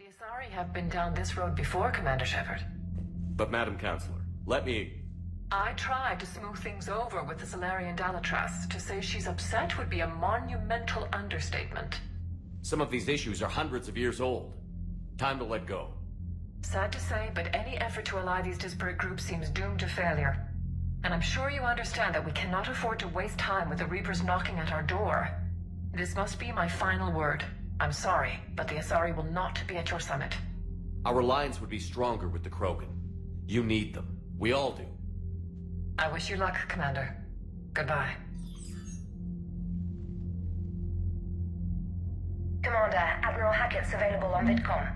The Asari have been down this road before, Commander Shepard. But Madam Counselor, let me... I tried to smooth things over with the Solarian Dalatras. To say she's upset would be a monumental understatement. Some of these issues are hundreds of years old. Time to let go. Sad to say, but any effort to ally these disparate groups seems doomed to failure. And I'm sure you understand that we cannot afford to waste time with the Reapers knocking at our door. This must be my final word. I'm sorry, but the Asari will not be at your summit. Our alliance would be stronger with the Krogan. You need them. We all do. I wish you luck, Commander. Goodbye. Commander, Admiral Hackett's available on VidCom.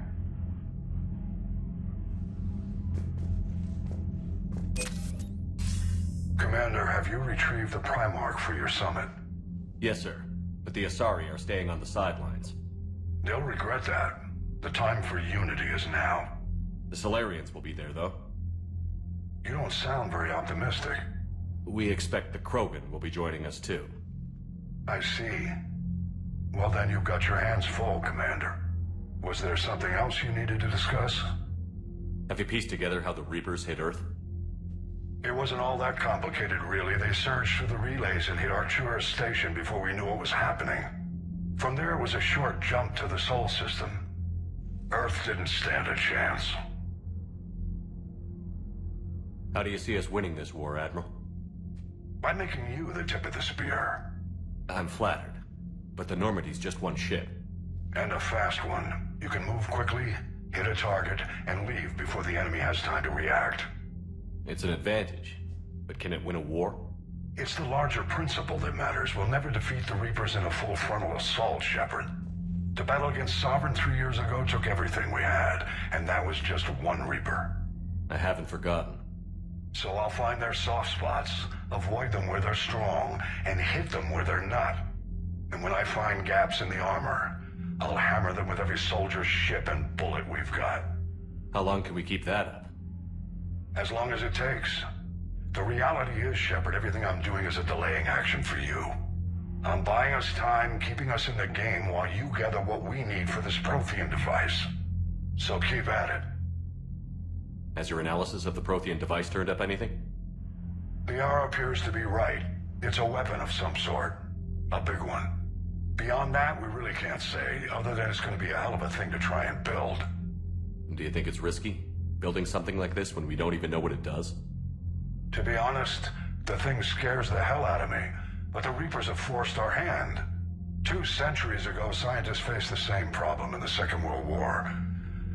Commander, have you retrieved the Primarch for your summit? Yes, sir. But the Asari are staying on the sidelines. They'll regret that. The time for unity is now. The Solarians will be there, though. You don't sound very optimistic. We expect the Krogan will be joining us, too. I see. Well, then you've got your hands full, Commander. Was there something else you needed to discuss? Have you pieced together how the Reapers hit Earth? It wasn't all that complicated, really. They surged through the relays and hit Artura's station before we knew what was happening. From there, it was a short jump to the Sol system. Earth didn't stand a chance. How do you see us winning this war, Admiral? By making you the tip of the spear. I'm flattered. But the Normandy's just one ship. And a fast one. You can move quickly, hit a target, and leave before the enemy has time to react. It's an advantage. But can it win a war? It's the larger principle that matters. We'll never defeat the Reapers in a full frontal assault, Shepard. The battle against Sovereign 3 years ago took everything we had, and that was just one Reaper. I haven't forgotten. So I'll find their soft spots, avoid them where they're strong, and hit them where they're not. And when I find gaps in the armor, I'll hammer them with every soldier, ship, and bullet we've got. How long can we keep that up? As long as it takes. The reality is, Shepard, everything I'm doing is a delaying action for you. I'm buying us time, keeping us in the game while you gather what we need for this Prothean device. So keep at it. Has your analysis of the Prothean device turned up anything? The R appears to be right. It's a weapon of some sort. A big one. Beyond that, we really can't say, other than it's going to be a hell of a thing to try and build. Do you think it's risky? Building something like this when we don't even know what it does? To be honest, the thing scares the hell out of me, but the Reapers have forced our hand. 2 centuries ago, scientists faced the same problem in the Second World War.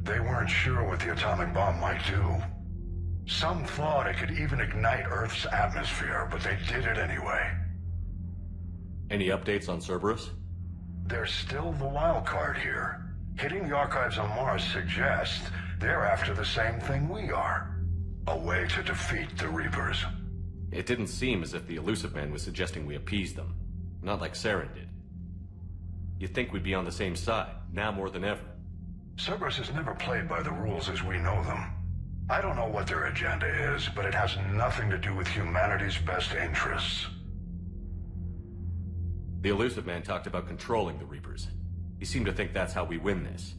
They weren't sure what the atomic bomb might do. Some thought it could even ignite Earth's atmosphere, but they did it anyway. Any updates on Cerberus? They're still the wild card here. Hitting the archives on Mars suggests they're after the same thing we are. A way to defeat the Reapers. It didn't seem as if the Elusive Man was suggesting we appease them. Not like Saren did. You'd think we'd be on the same side, now more than ever. Cerberus has never played by the rules as we know them. I don't know what their agenda is, but it has nothing to do with humanity's best interests. The Elusive Man talked about controlling the Reapers. He seemed to think that's how we win this.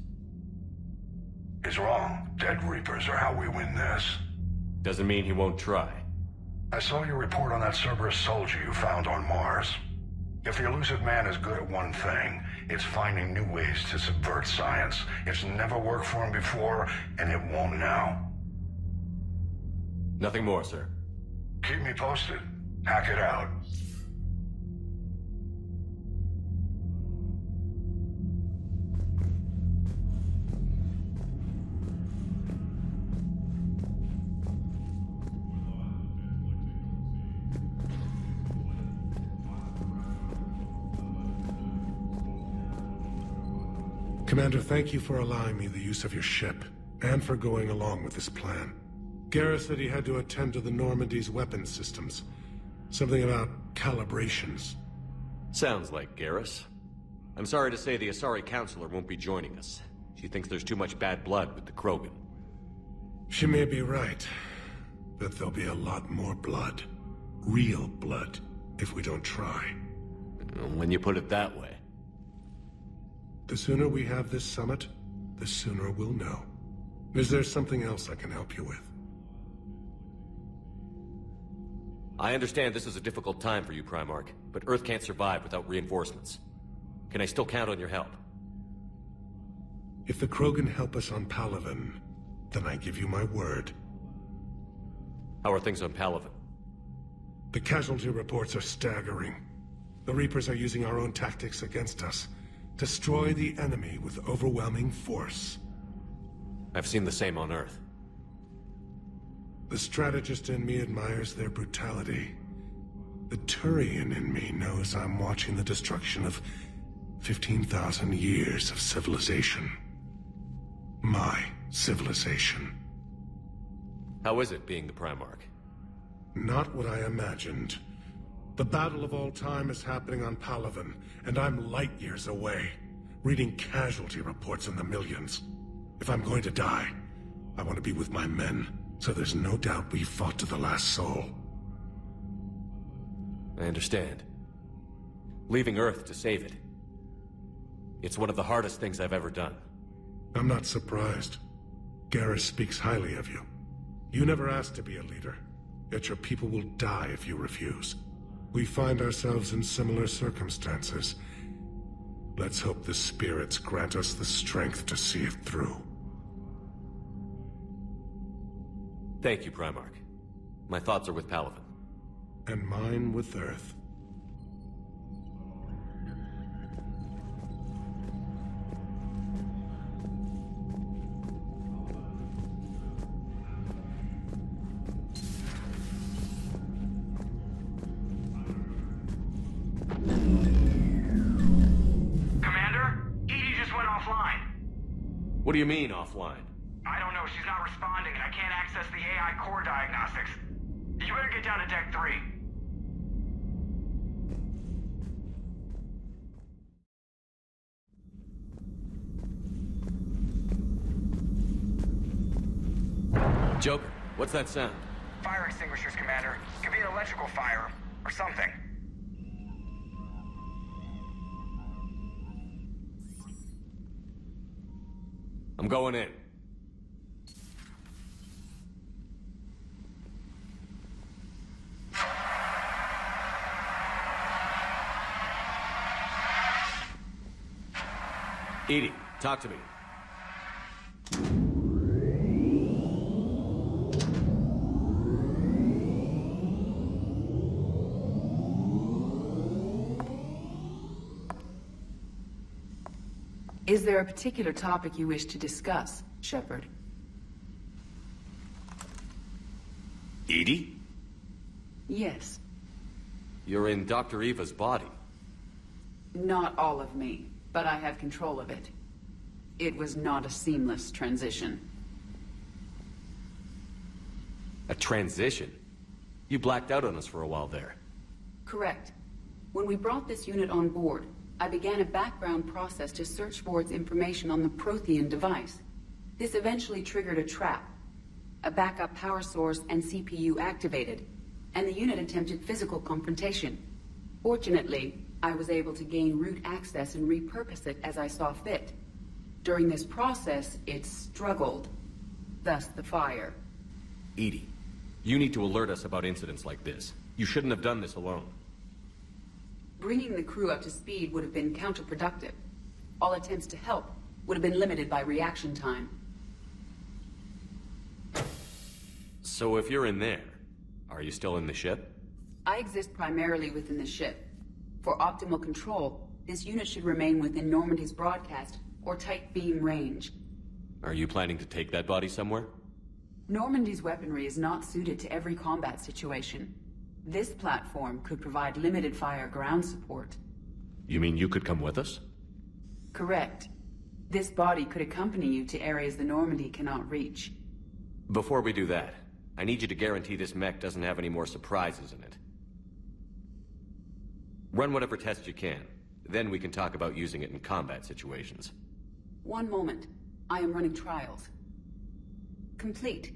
He's wrong. Dead Reapers are how we win this. Doesn't mean he won't try. I saw your report on that Cerberus soldier you found on Mars. If the Elusive Man is good at one thing, it's finding new ways to subvert science. It's never worked for him before, and it won't now. Nothing more, sir. Keep me posted. Hack it out. Commander, thank you for allowing me the use of your ship, and for going along with this plan. Garrus said he had to attend to the Normandy's weapons systems. Something about calibrations. Sounds like Garrus. I'm sorry to say the Asari Counselor won't be joining us. She thinks there's too much bad blood with the Krogan. She may be right, but there'll be a lot more blood. Real blood, if we don't try. When you put it that way. The sooner we have this summit, the sooner we'll know. Is there something else I can help you with? I understand this is a difficult time for you, Primarch, but Earth can't survive without reinforcements. Can I still count on your help? If the Krogan help us on Palaven, then I give you my word. How are things on Palaven? The casualty reports are staggering. The Reapers are using our own tactics against us. Destroy the enemy with overwhelming force. I've seen the same on Earth. The strategist in me admires their brutality. The Turian in me knows I'm watching the destruction of 15,000 years of civilization. My civilization. How is it being the Primarch? Not what I imagined. The battle of all time is happening on Palaven, and I'm light years away, reading casualty reports in the millions. If I'm going to die, I want to be with my men, so there's no doubt we fought to the last soul. I understand. Leaving Earth to save it. It's one of the hardest things I've ever done. I'm not surprised. Garrus speaks highly of you. You never asked to be a leader, yet your people will die if you refuse. We find ourselves in similar circumstances. Let's hope the spirits grant us the strength to see it through. Thank you, Primarch. My thoughts are with Palaven. And mine with Earth. What do you mean, offline? I don't know. She's not responding, and I can't access the AI core diagnostics. You better get down to Deck 3. Joker, what's that sound? Fire extinguishers, Commander. Could be an electrical fire, or something. I'm going in. Edie, talk to me. Is there a particular topic you wish to discuss, Shepard? Edie? Yes. You're in Dr. Eva's body. Not all of me, but I have control of it. It was not a seamless transition. A transition? You blacked out on us for a while there. Correct. When we brought this unit on board, I began a background process to search for its information on the Prothean device. This eventually triggered a trap. A backup power source and CPU activated, and the unit attempted physical confrontation. Fortunately, I was able to gain root access and repurpose it as I saw fit. During this process, it struggled. Thus the fire. Edie, you need to alert us about incidents like this. You shouldn't have done this alone. Bringing the crew up to speed would have been counterproductive. All attempts to help would have been limited by reaction time. So if you're in there, are you still in the ship? I exist primarily within the ship. For optimal control, this unit should remain within Normandy's broadcast or tight beam range. Are you planning to take that body somewhere? Normandy's weaponry is not suited to every combat situation. This platform could provide limited fire ground support. You mean you could come with us? Correct. This body could accompany you to areas the Normandy cannot reach. Before we do that, I need you to guarantee this mech doesn't have any more surprises in it. Run whatever tests you can. Then we can talk about using it in combat situations. One moment. I am running trials. Complete.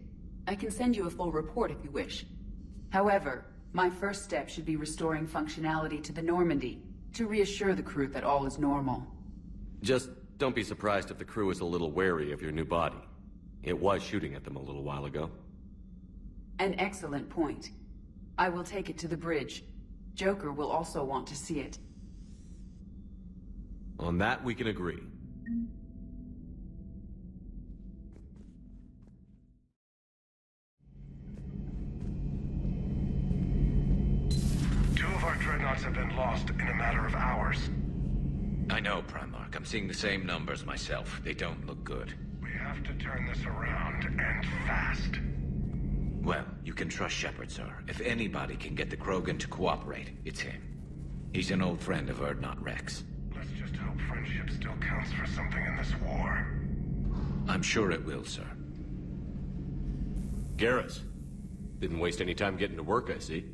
I can send you a full report if you wish. However, my first step should be restoring functionality to the Normandy, to reassure the crew that all is normal. Just don't be surprised if the crew is a little wary of your new body. It was shooting at them a little while ago. An excellent point. I will take it to the bridge. Joker will also want to see it. On that, we can agree. Two of our dreadnoughts have been lost in a matter of hours. I know, Primarch. I'm seeing the same numbers myself. They don't look good. We have to turn this around, and fast. Well, you can trust Shepard, sir. If anybody can get the Krogan to cooperate, it's him. He's an old friend of Urdnot Rex. Let's just hope friendship still counts for something in this war. I'm sure it will, sir. Garrus. Didn't waste any time getting to work, I see.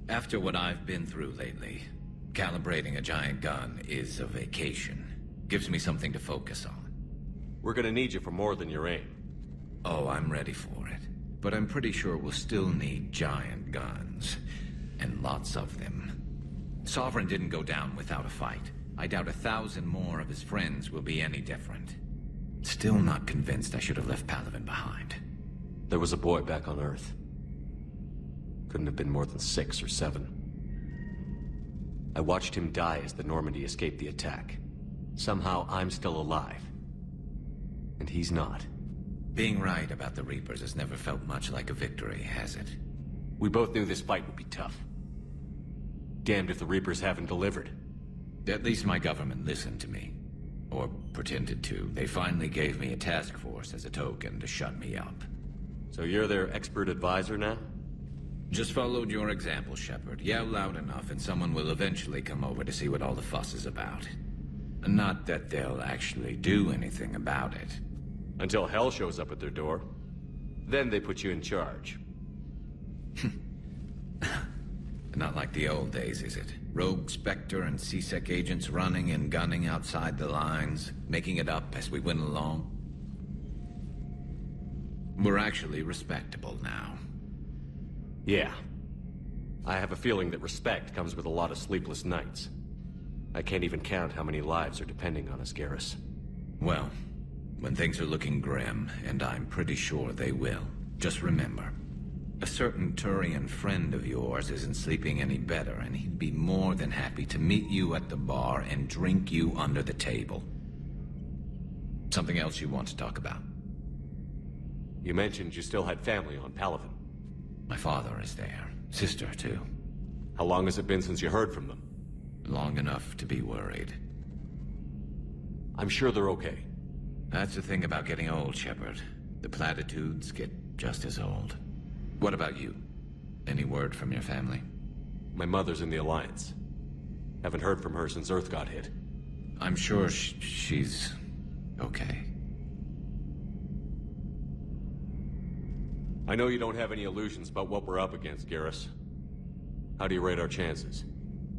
After what I've been through lately, calibrating a giant gun is a vacation. Gives me something to focus on. We're gonna need you for more than your aim. Oh, I'm ready for it. But I'm pretty sure we'll still need giant guns. And lots of them. Sovereign didn't go down without a fight. I doubt 1,000 more of his friends will be any different. Still not convinced I should have left Palaven behind. There was a boy back on Earth. Couldn't have been more than 6 or 7. I watched him die as the Normandy escaped the attack. Somehow I'm still alive. And he's not. Being right about the Reapers has never felt much like a victory, has it? We both knew this fight would be tough. Damned if the Reapers haven't delivered. At least my government listened to me. Or pretended to. They finally gave me a task force as a token to shut me up. So you're their expert advisor now? Just followed your example, Shepard. Yell loud enough and someone will eventually come over to see what all the fuss is about. Not that they'll actually do anything about it. Until hell shows up at their door. Then they put you in charge. Not like the old days, is it? Rogue Spectre and C-Sec agents running and gunning outside the lines, making it up as we went along. We're actually respectable now. Yeah. I have a feeling that respect comes with a lot of sleepless nights. I can't even count how many lives are depending on us, Garrus. Well, when things are looking grim, and I'm pretty sure they will, just remember, a certain Turian friend of yours isn't sleeping any better, and he'd be more than happy to meet you at the bar and drink you under the table. Something else you want to talk about? You mentioned you still had family on Palaven. My father is there. Sister, too. How long has it been since you heard from them? Long enough to be worried. I'm sure they're okay. That's the thing about getting old, Shepard. The platitudes get just as old. What about you? Any word from your family? My mother's in the Alliance. Haven't heard from her since Earth got hit. I'm sure she's okay. I know you don't have any illusions about what we're up against, Garrus. How do you rate our chances?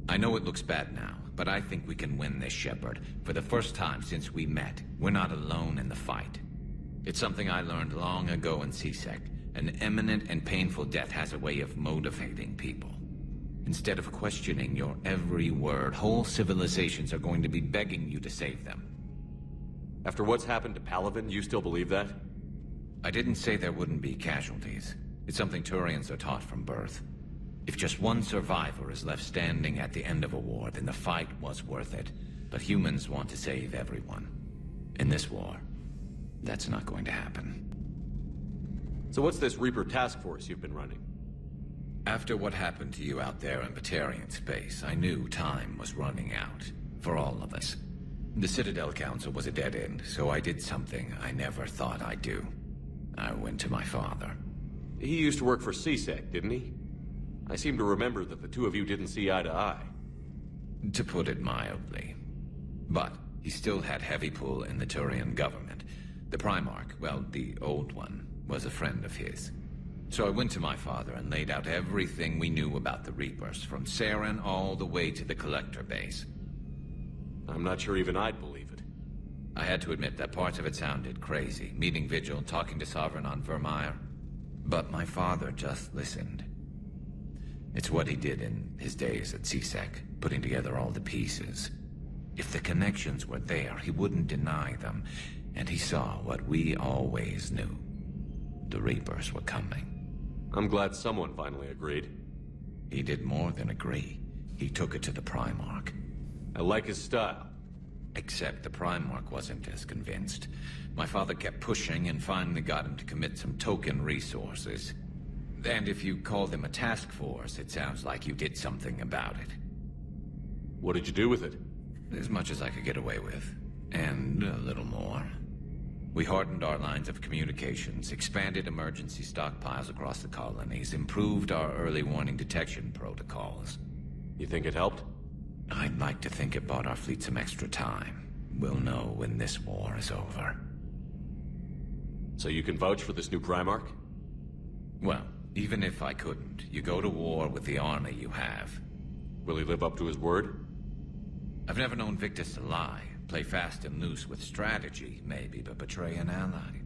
I know it looks bad now, but I think we can win this, Shepard. For the first time since we met, we're not alone in the fight. It's something I learned long ago in C-Sec. An imminent and painful death has a way of motivating people. Instead of questioning your every word, whole civilizations are going to be begging you to save them. After what's happened to Palaven, you still believe that? I didn't say there wouldn't be casualties. It's something Turians are taught from birth. If just one survivor is left standing at the end of a war, then the fight was worth it. But humans want to save everyone. In this war, that's not going to happen. So what's this Reaper task force you've been running? After what happened to you out there in Batarian space, I knew time was running out. For all of us. The Citadel Council was a dead end, so I did something I never thought I'd do. I went to my father. He used to work for C-Sec, didn't he? I seem to remember that the two of you didn't see eye to eye. To put it mildly. But he still had heavy pull in the Turian government. The Primarch, well, the old one, was a friend of his. So I went to my father and laid out everything we knew about the Reapers, from Saren all the way to the Collector base. I'm not sure even I'd believe it. I had to admit that parts of it sounded crazy, meeting Vigil, talking to Sovereign on Vermeer. But my father just listened. It's what he did in his days at C-Sec, putting together all the pieces. If the connections were there, he wouldn't deny them. And he saw what we always knew. The Reapers were coming. I'm glad someone finally agreed. He did more than agree. He took it to the Primarch. I like his style. Except the Primarch wasn't as convinced. My father kept pushing and finally got him to commit some token resources. And if you call them a task force, it sounds like you did something about it. What did you do with it? As much as I could get away with. And a little more. We hardened our lines of communications, expanded emergency stockpiles across the colonies, improved our early warning detection protocols. You think it helped? I'd like to think it bought our fleet some extra time. We'll know when this war is over. So you can vouch for this new Primarch? Well, even if I couldn't, you go to war with the army you have. Will he live up to his word? I've never known Victus to lie. Play fast and loose with strategy, maybe, but betray an ally.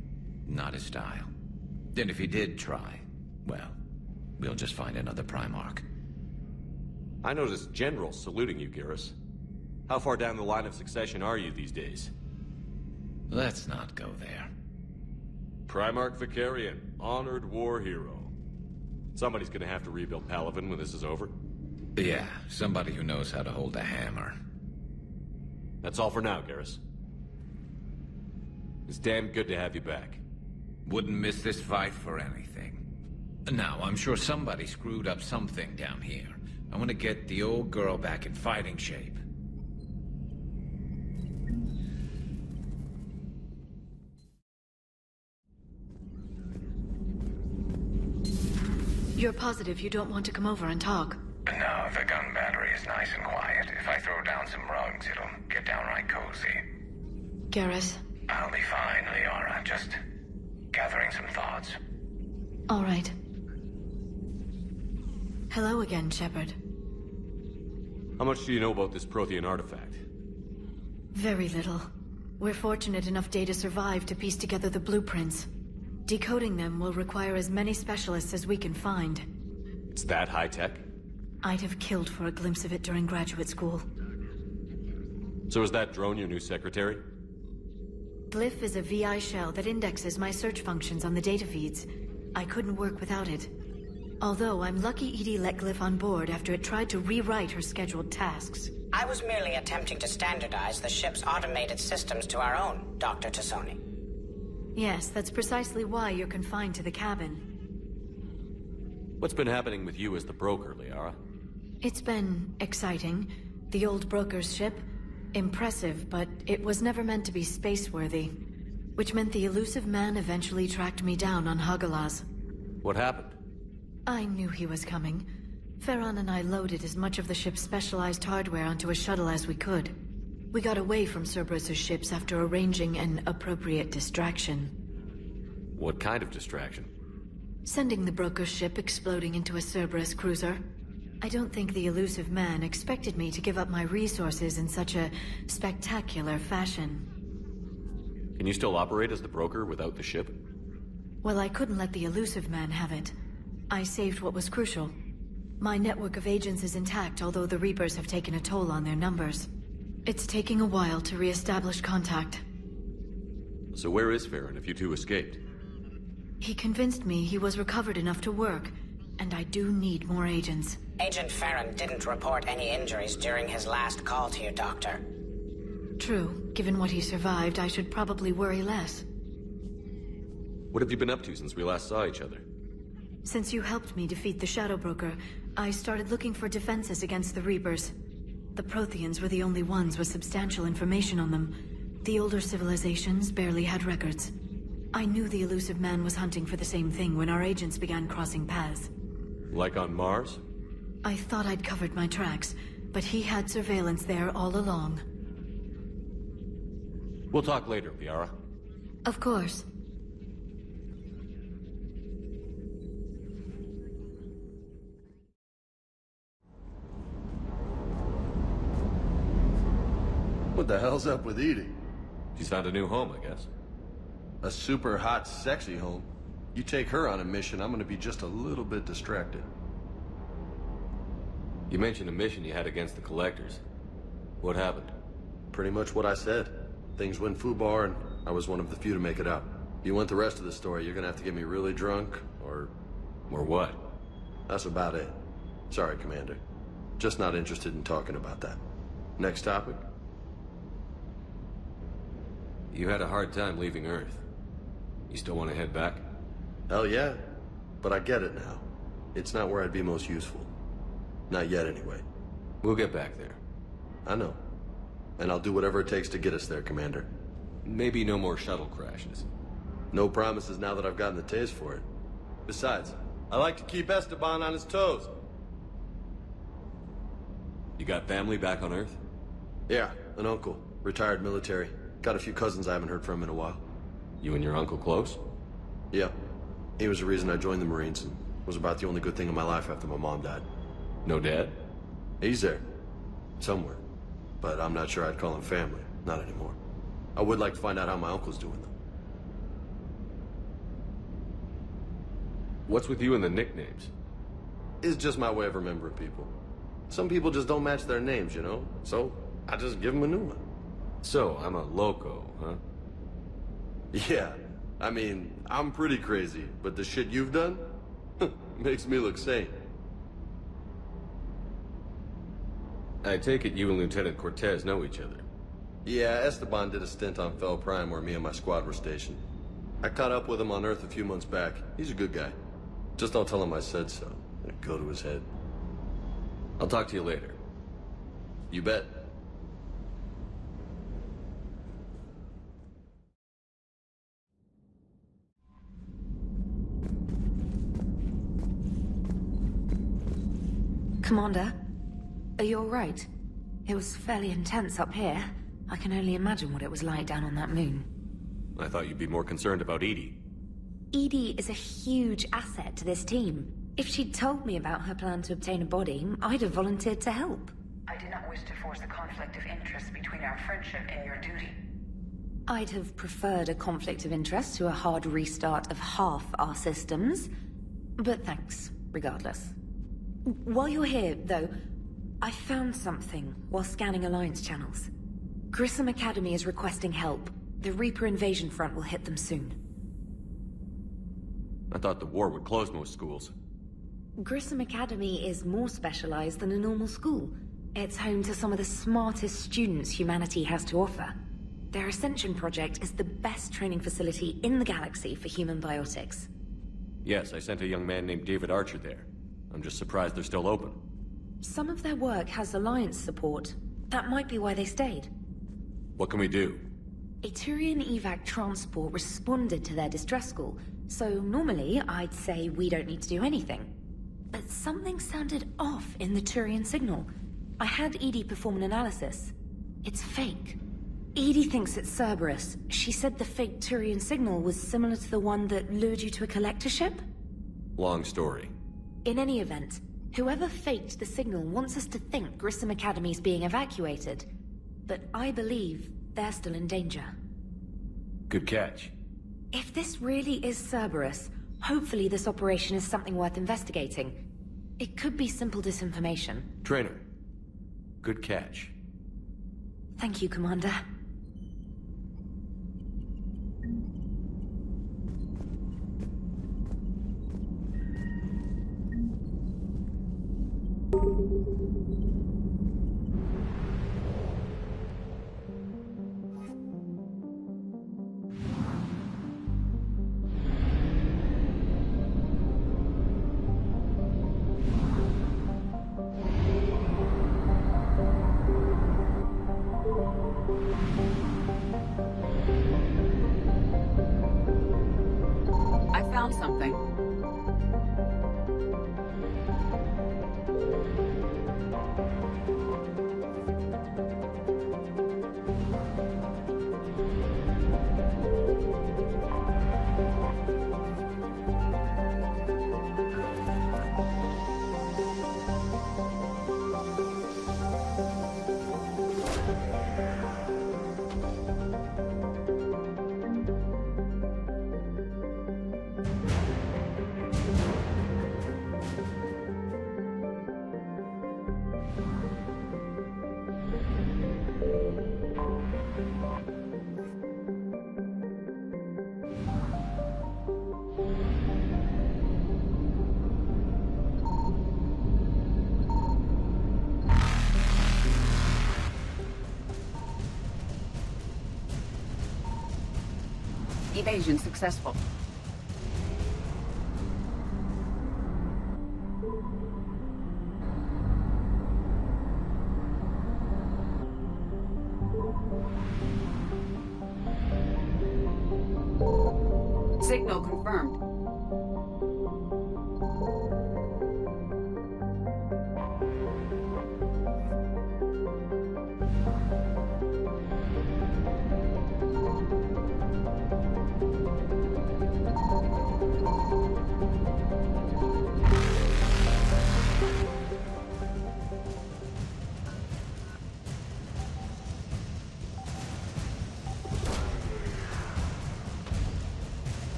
Not his style. And if he did try, well, we'll just find another Primarch. I noticed generals saluting you, Garrus. How far down the line of succession are you these days? Let's not go there. Primarch Vicarian, honored war hero. Somebody's gonna have to rebuild Palaven when this is over. Yeah, somebody who knows how to hold a hammer. That's all for now, Garrus. It's damn good to have you back. Wouldn't miss this fight for anything. Now, I'm sure somebody screwed up something down here. I want to get the old girl back in fighting shape. You're positive you don't want to come over and talk? No, the gun battery is nice and quiet. If I throw down some rugs, it'll get downright cozy. Garrus? I'll be fine, Liara. Just gathering some thoughts. All right. Hello again, Shepard. How much do you know about this Prothean artifact? Very little. We're fortunate enough Data survived to piece together the blueprints. Decoding them will require as many specialists as we can find. It's that high-tech? I'd have killed for a glimpse of it during graduate school. So is that drone your new secretary? Glyph is a VI shell that indexes my search functions on the data feeds. I couldn't work without it. Although I'm lucky EDI let Glyph on board after it tried to rewrite her scheduled tasks. I was merely attempting to standardize the ship's automated systems to our own, Dr. Tassoni. Yes, that's precisely why you're confined to the cabin. What's been happening with you as the broker, Liara? It's been exciting. The old broker's ship, impressive, but it was never meant to be space-worthy. Which meant the elusive man eventually tracked me down on Hagalaz. What happened? I knew he was coming. Farron and I loaded as much of the ship's specialized hardware onto a shuttle as we could. We got away from Cerberus' ships after arranging an appropriate distraction. What kind of distraction? Sending the broker's ship exploding into a Cerberus cruiser. I don't think the elusive man expected me to give up my resources in such a spectacular fashion. Can you still operate as the broker without the ship? Well, I couldn't let the elusive man have it. I saved what was crucial. My network of agents is intact, although the Reapers have taken a toll on their numbers. It's taking a while to re-establish contact. So where is Farron if you two escaped? He convinced me he was recovered enough to work, and I do need more agents. Agent Farron didn't report any injuries during his last call to you, Doctor. True. Given what he survived, I should probably worry less. What have you been up to since we last saw each other? Since you helped me defeat the Shadow Broker, I started looking for defenses against the Reapers. The Protheans were the only ones with substantial information on them. The older civilizations barely had records. I knew the elusive man was hunting for the same thing when our agents began crossing paths. Like on Mars? I thought I'd covered my tracks, but he had surveillance there all along. We'll talk later, Liara. Of course. What the hell's up with Edie? She's found a new home, I guess. A super hot, sexy home. You take her on a mission, I'm gonna be just a little bit distracted. You mentioned a mission you had against the Collectors. What happened? Pretty much what I said. Things went foobar, and I was one of the few to make it out. If you want the rest of the story, you're gonna have to get me really drunk, or... Or what? That's about it. Sorry, Commander. Just not interested in talking about that. Next topic? You had a hard time leaving Earth. You still want to head back? Hell yeah. But I get it now. It's not where I'd be most useful. Not yet, anyway. We'll get back there. I know. And I'll do whatever it takes to get us there, Commander. Maybe no more shuttle crashes. No promises now that I've gotten the taste for it. Besides, I like to keep Esteban on his toes. You got family back on Earth? Yeah, an uncle. Retired military. Got a few cousins I haven't heard from in a while. You and your uncle close? Yeah. He was the reason I joined the Marines and was about the only good thing in my life after my mom died. No dad? He's there. Somewhere. But I'm not sure I'd call him family. Not anymore. I would like to find out how my uncle's doing, though. What's with you and the nicknames? It's just my way of remembering people. Some people just don't match their names, you know? So, I just give them a new one. So, I'm a loco, huh? Yeah. I mean, I'm pretty crazy, but the shit you've done makes me look sane. I take it you and Lieutenant Cortez know each other. Yeah, Esteban did a stint on Fel Prime where me and my squad were stationed. I caught up with him on Earth a few months back. He's a good guy. Just don't tell him I said so. It'll go to his head. I'll talk to you later. You bet. Commander, are you all right? It was fairly intense up here. I can only imagine what it was like down on that moon. I thought you'd be more concerned about Edie. Edie is a huge asset to this team. If she'd told me about her plan to obtain a body, I'd have volunteered to help. I did not wish to force a conflict of interest between our friendship and your duty. I'd have preferred a conflict of interest to a hard restart of half our systems. But thanks, regardless. While you're here, though, I found something while scanning Alliance channels. Grissom Academy is requesting help. The Reaper invasion front will hit them soon. I thought the war would close most schools. Grissom Academy is more specialized than a normal school. It's home to some of the smartest students humanity has to offer. Their Ascension project is the best training facility in the galaxy for human biotics. Yes, I sent a young man named David Archer there. I'm just surprised they're still open. Some of their work has Alliance support. That might be why they stayed. What can we do? A Turian evac transport responded to their distress call, so normally I'd say we don't need to do anything. But something sounded off in the Turian signal. I had Edie perform an analysis. It's fake. Edie thinks it's Cerberus. She said the fake Turian signal was similar to the one that lured you to a collector ship? Long story. In any event, whoever faked the signal wants us to think Grissom Academy's being evacuated. But I believe they're still in danger. Good catch. If this really is Cerberus, hopefully this operation is something worth investigating. It could be simple disinformation. Trainer. Good catch. Thank you, Commander. I found something. Evasion successful. Signal confirmed.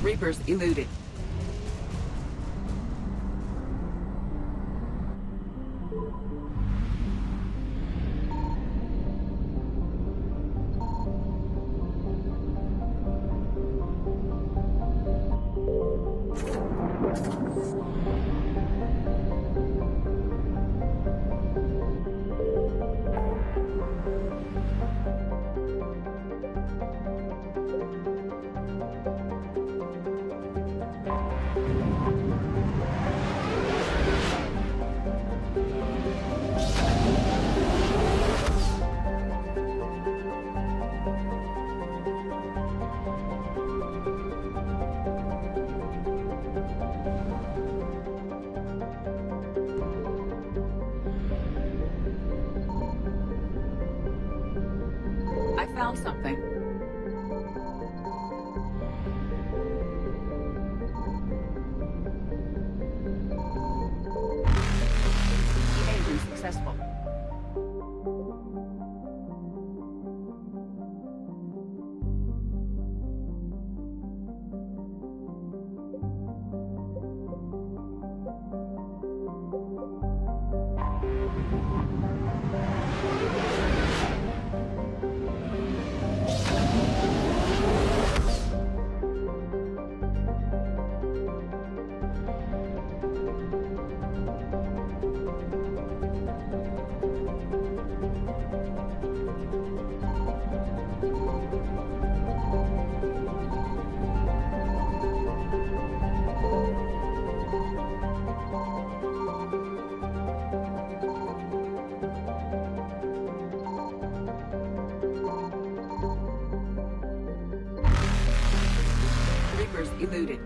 Reapers eluded. I found something. Evasion successful. Reapers eluded.